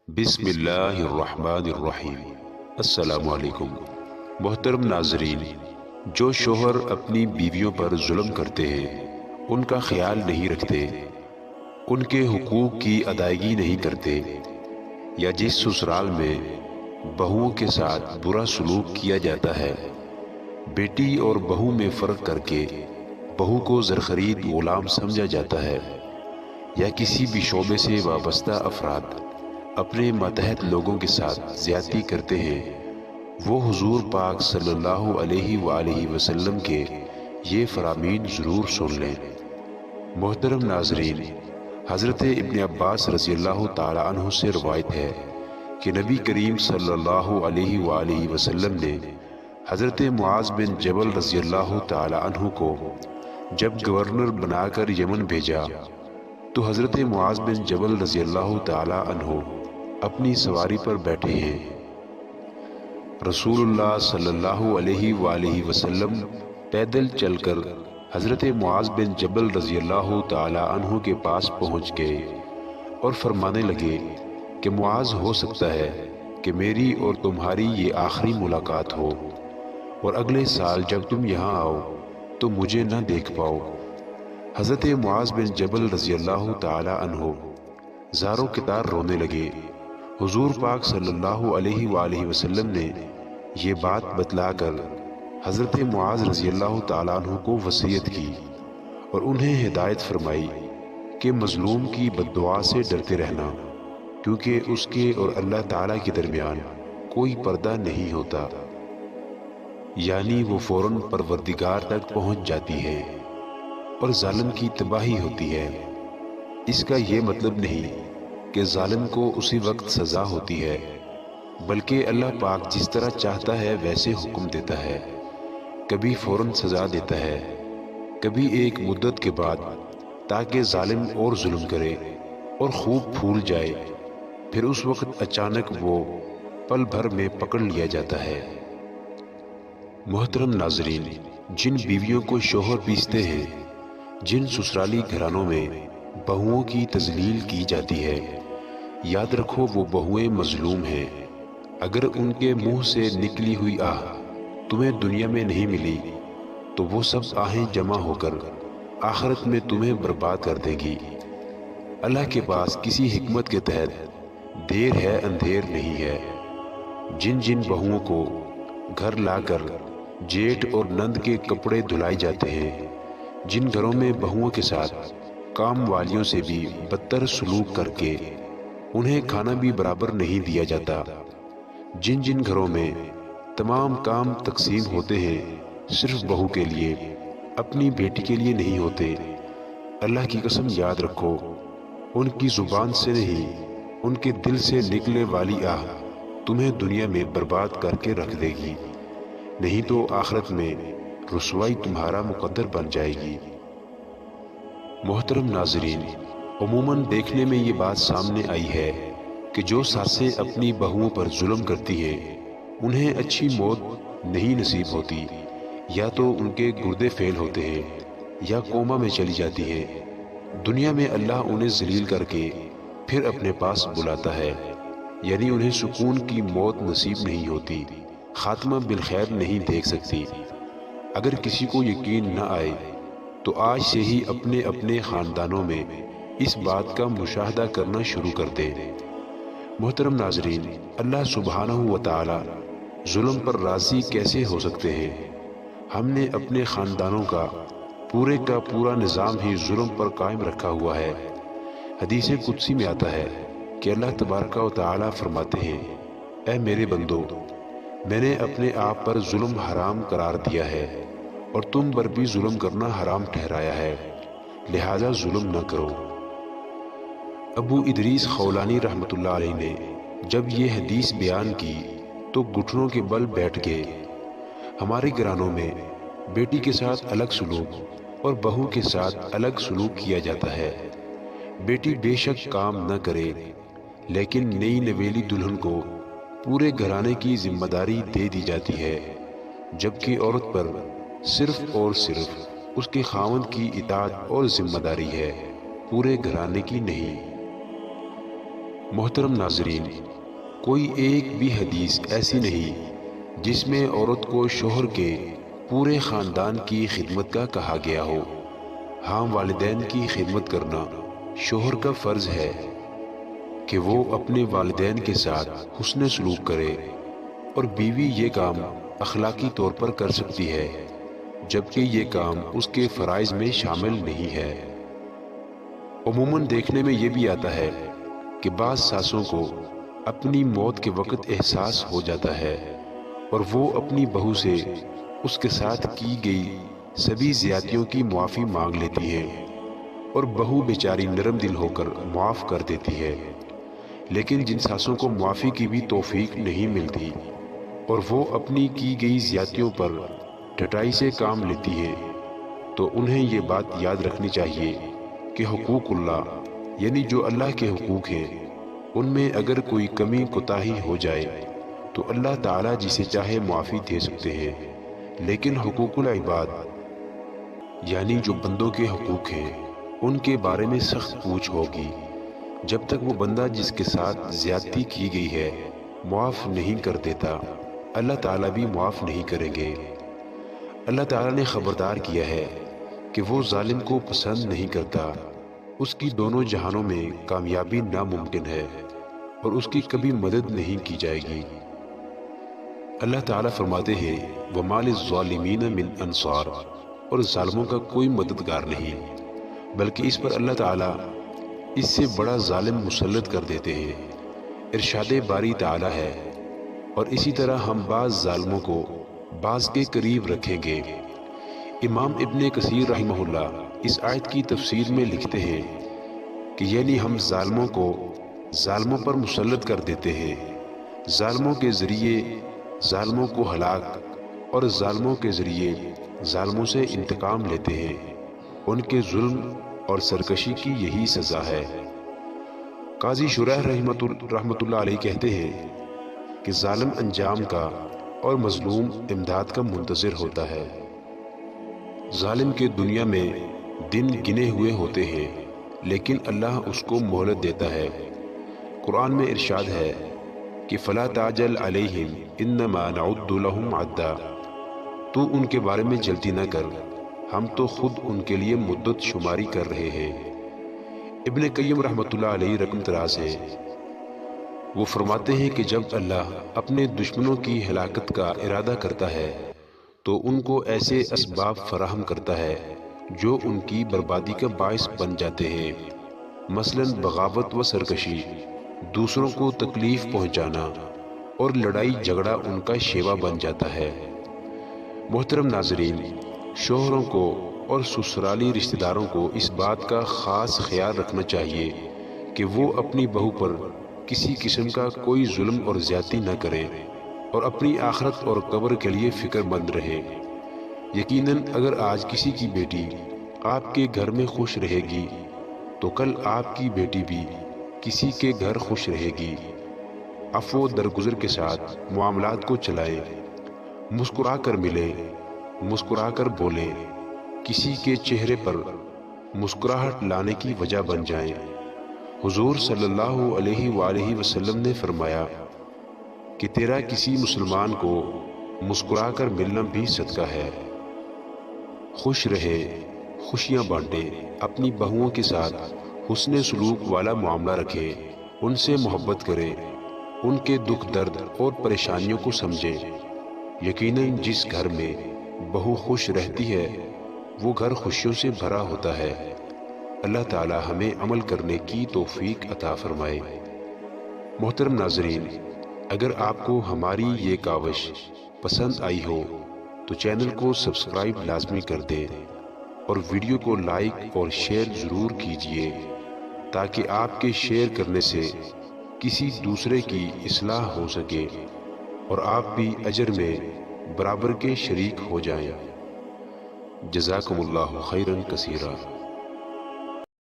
بسم اللہ الرحمن الرحیم۔ السلام علیکم محترم ناظرین، جو شوہر اپنی بیویوں پر ظلم کرتے ہیں، ان کا خیال نہیں رکھتے، ان کے حقوق کی ادائیگی نہیں کرتے، یا جس سسرال میں بہوؤں کے ساتھ برا سلوک کیا جاتا ہے، بیٹی اور بہو میں فرق کر کے بہو کو زرخرید غلام سمجھا جاتا ہے، یا کسی بھی شعبے سے وابستہ افراد اپنے ماتحت لوگوں کے ساتھ زیادتی کرتے ہیں، وہ حضور پاک صلی اللہ علیہ وآلہ وسلم کے یہ فرامین ضرور سن لیں۔ محترم ناظرین، حضرت ابن عباس رضی اللہ تعالی عنہ سے روایت ہے کہ نبی کریم صلی اللہ علیہ وآلہ وسلم نے حضرت معاذ بن جبل رضی اللہ تعالی عنہ کو جب گورنر بنا کر یمن بھیجا تو حضرت معاذ بن جبل رضی اللہ تعالی عنہ اپنی سواری پر بیٹھے ہیں۔ رسول اللہ صلی اللہ علیہ وآلہ وسلم پیدل چل کر حضرت معاذ بن جبل رضی اللہ تعالی عنہ کے پاس پہنچ گئے اور فرمانے لگے کہ معاذ، ہو سکتا ہے کہ میری اور تمہاری یہ آخری ملاقات ہو، اور اگلے سال جب تم یہاں آؤ تو مجھے نہ دیکھ پاؤ۔ حضرت معاذ بن جبل رضی اللہ تعالی عنہ زاروں کتار رونے لگے۔ حضور پاک صلی اللہ علیہ وآلہ وسلم نے یہ بات بتلا کر حضرت معاذ رضی اللہ تعالیٰ عنہ کو وصیت کی اور انہیں ہدایت فرمائی کہ مظلوم کی بد دعا سے ڈرتے رہنا، کیونکہ اس کے اور اللہ تعالیٰ کے درمیان کوئی پردہ نہیں ہوتا، یعنی وہ فوراً پروردگار تک پہنچ جاتی ہے اور ظالم کی تباہی ہوتی ہے۔ اس کا یہ مطلب نہیں کہ ظالم کو اسی وقت سزا ہوتی ہے، بلکہ اللہ پاک جس طرح چاہتا ہے ویسے حکم دیتا ہے، کبھی فوراً سزا دیتا ہے، کبھی ایک مدت کے بعد، تاکہ ظالم اور ظلم کرے اور خوب پھول جائے، پھر اس وقت اچانک وہ پل بھر میں پکڑ لیا جاتا ہے۔ محترم ناظرین، جن بیویوں کو شوہر پیستے ہیں، جن سسرالی گھرانوں میں بہوؤں کی تذلیل کی جاتی ہے، یاد رکھو وہ بہویں مظلوم ہیں۔ اگر ان کے منہ سے نکلی ہوئی آہ تمہیں دنیا میں نہیں ملی تو وہ سب آہیں جمع ہو کر آخرت میں تمہیں برباد کر دے گی۔ اللہ کے پاس کسی حکمت کے تحت دیر ہے اندھیر نہیں ہے۔ جن جن بہوؤں کو گھر لا کر جیٹھ اور نند کے کپڑے دھلائے جاتے ہیں، جن گھروں میں بہوؤں کے ساتھ کام والیوں سے بھی بدتر سلوک کر کے انہیں کھانا بھی برابر نہیں دیا جاتا، جن جن گھروں میں تمام کام تقسیم ہوتے ہیں صرف بہو کے لیے، اپنی بیٹی کے لیے نہیں ہوتے، اللہ کی قسم یاد رکھو، ان کی زبان سے نہیں، ان کے دل سے نکلنے والی آہ تمہیں دنیا میں برباد کر کے رکھ دے گی، نہیں تو آخرت میں رسوائی تمہارا مقدر بن جائے گی۔ محترم ناظرین، عموماً دیکھنے میں یہ بات سامنے آئی ہے کہ جو ساسیں اپنی بہوؤں پر ظلم کرتی ہیں انہیں اچھی موت نہیں نصیب ہوتی، یا تو ان کے گردے فیل ہوتے ہیں یا کوما میں چلی جاتی ہیں۔ دنیا میں اللہ انہیں ذلیل کر کے پھر اپنے پاس بلاتا ہے، یعنی انہیں سکون کی موت نصیب نہیں ہوتی، خاتمہ بالخیر نہیں دیکھ سکتی۔ اگر کسی کو یقین نہ آئے تو آج سے ہی اپنے اپنے خاندانوں میں اس بات کا مشاہدہ کرنا شروع کر دیں۔ محترم ناظرین، اللہ سبحانہ و تعالی ظلم پر راضی کیسے ہو سکتے ہیں؟ ہم نے اپنے خاندانوں کا پورا نظام ہی ظلم پر قائم رکھا ہوا ہے۔ حدیث قدسی میں آتا ہے کہ اللہ تبارک و تعالی فرماتے ہیں، اے میرے بندو، میں نے اپنے آپ پر ظلم حرام قرار دیا ہے اور تم پر بھی ظلم کرنا حرام ٹھہرایا ہے، لہذا ظلم نہ کرو۔ ابو ادریس خولانی رحمۃ اللہ علیہ نے جب یہ حدیث بیان کی تو گھٹنوں کے بل بیٹھ گئے۔ ہمارے گھرانوں میں بیٹی کے ساتھ الگ سلوک اور بہو کے ساتھ الگ سلوک کیا جاتا ہے۔ بیٹی بے شک کام نہ کرے، لیکن نئی نویلی دلہن کو پورے گھرانے کی ذمہ داری دے دی جاتی ہے، جبکہ عورت پر صرف اور صرف اس کے خاوند کی اطاعت اور ذمہ داری ہے، پورے گھرانے کی نہیں۔ محترم ناظرین، کوئی ایک بھی حدیث ایسی نہیں جس میں عورت کو شوہر کے پورے خاندان کی خدمت کا کہا گیا ہو۔ ہاں، والدین کی خدمت کرنا شوہر کا فرض ہے کہ وہ اپنے والدین کے ساتھ حسن سلوک کرے، اور بیوی یہ کام اخلاقی طور پر کر سکتی ہے، جبکہ یہ کام اس کے فرائض میں شامل نہیں ہے۔ عموماً دیکھنے میں یہ بھی آتا ہے کہ بعض ساسوں کو اپنی موت کے وقت احساس ہو جاتا ہے اور وہ اپنی بہو سے اس کے ساتھ کی گئی سبھی زیادتیوں کی معافی مانگ لیتی ہے، اور بہو بیچاری نرم دل ہو کر معاف کر دیتی ہے۔ لیکن جن ساسوں کو معافی کی بھی توفیق نہیں ملتی اور وہ اپنی کی گئی زیادتیوں پر ڈٹائی سے کام لیتی ہے، تو انہیں یہ بات یاد رکھنی چاہیے کہ حقوق اللہ، یعنی جو اللہ کے حقوق ہیں، ان میں اگر کوئی کمی کوتاہی ہو جائے تو اللہ تعالیٰ جسے چاہے معافی دے سکتے ہیں، لیکن حقوق العباد یعنی جو بندوں کے حقوق ہیں، ان کے بارے میں سخت پوچھ ہوگی۔ جب تک وہ بندہ جس کے ساتھ زیادتی کی گئی ہے معاف نہیں کر دیتا، اللہ تعالیٰ بھی معاف نہیں کریں گے۔ اللہ تعالیٰ نے خبردار کیا ہے کہ وہ ظالم کو پسند نہیں کرتا، اس کی دونوں جہانوں میں کامیابی ناممکن ہے اور اس کی کبھی مدد نہیں کی جائے گی۔ اللہ تعالیٰ فرماتے ہیں وَمَا لِلظَّالِمِينَ مِنْ أَنصَارٍ، اور ظالموں کا کوئی مددگار نہیں، بلکہ اس پر اللہ تعالیٰ اس سے بڑا ظالم مسلط کر دیتے ہیں۔ ارشاد باری تعالیٰ ہے، اور اسی طرح ہم بعض ظالموں کو بعض کے قریب رکھیں گے۔ امام ابن کثیر رحمہ اللہ اس آیت کی تفسیر میں لکھتے ہیں کہ یعنی ہم ظالموں کو ظالموں پر مسلط کر دیتے ہیں، ظالموں کے ذریعے ظالموں کو ہلاک اور ظالموں کے ذریعے ظالموں سے انتقام لیتے ہیں۔ ان کے ظلم اور سرکشی کی یہی سزا ہے۔ قاضی شریح رحمۃ اللہ علیہ کہتے ہیں کہ ظالم انجام کا اور مظلوم امداد کا منتظر ہوتا ہے۔ ظالم کے دنیا میں دن گنے ہوئے ہوتے ہیں، لیکن اللہ اس کو مہلت دیتا ہے۔ قرآن میں ارشاد ہے کہ فَلَا تَعْجَلْ عَلَيْهِمْ إِنَّمَا نَعُدُّ لَهُمْ عَدًّا، تو ان کے بارے میں جلدی نہ کر، ہم تو خود ان کے لیے مدت شماری کر رہے ہیں۔ ابن قیم رحمۃ اللہ علیہ رقم تراز ہے، وہ فرماتے ہیں کہ جب اللہ اپنے دشمنوں کی ہلاکت کا ارادہ کرتا ہے تو ان کو ایسے اسباب فراہم کرتا ہے جو ان کی بربادی کا باعث بن جاتے ہیں، مثلاً بغاوت و سرکشی، دوسروں کو تکلیف پہنچانا، اور لڑائی جھگڑا ان کا شیوا بن جاتا ہے۔ محترم ناظرین، شوہروں کو اور سسرالی رشتہ داروں کو اس بات کا خاص خیال رکھنا چاہیے کہ وہ اپنی بہو پر کسی قسم کا کوئی ظلم اور زیادتی نہ کریں، اور اپنی آخرت اور قبر کے لیے فکر مند رہیں۔ یقیناً اگر آج کسی کی بیٹی آپ کے گھر میں خوش رہے گی تو کل آپ کی بیٹی بھی کسی کے گھر خوش رہے گی۔ عفو و درگزر کے ساتھ معاملات کو چلائیں، مسکرا کر ملیں، مسکرا کر بولیں، کسی کے چہرے پر مسکراہٹ لانے کی وجہ بن جائیں۔ حضور صلی اللہ علیہ وآلہ وسلم نے فرمایا کہ تیرا کسی مسلمان کو مسکرا کر ملنا بھی صدقہ ہے۔ خوش رہے، خوشیاں بانٹے، اپنی بہوؤں کے ساتھ حسن سلوک والا معاملہ رکھے، ان سے محبت کرے، ان کے دکھ درد اور پریشانیوں کو سمجھے۔ یقیناً جس گھر میں بہو خوش رہتی ہے وہ گھر خوشیوں سے بھرا ہوتا ہے۔ اللہ تعالی ہمیں عمل کرنے کی توفیق عطا فرمائے۔ محترم ناظرین، اگر آپ کو ہماری یہ کاوش پسند آئی ہو تو چینل کو سبسکرائب لازمی کر دیں، اور ویڈیو کو لائک اور شیئر ضرور کیجیے تاکہ آپ کے شیئر کرنے سے کسی دوسرے کی اصلاح ہو سکے اور آپ بھی اجر میں برابر کے شریک ہو جائیں۔ جزاکم اللہ خیرا کثیرا۔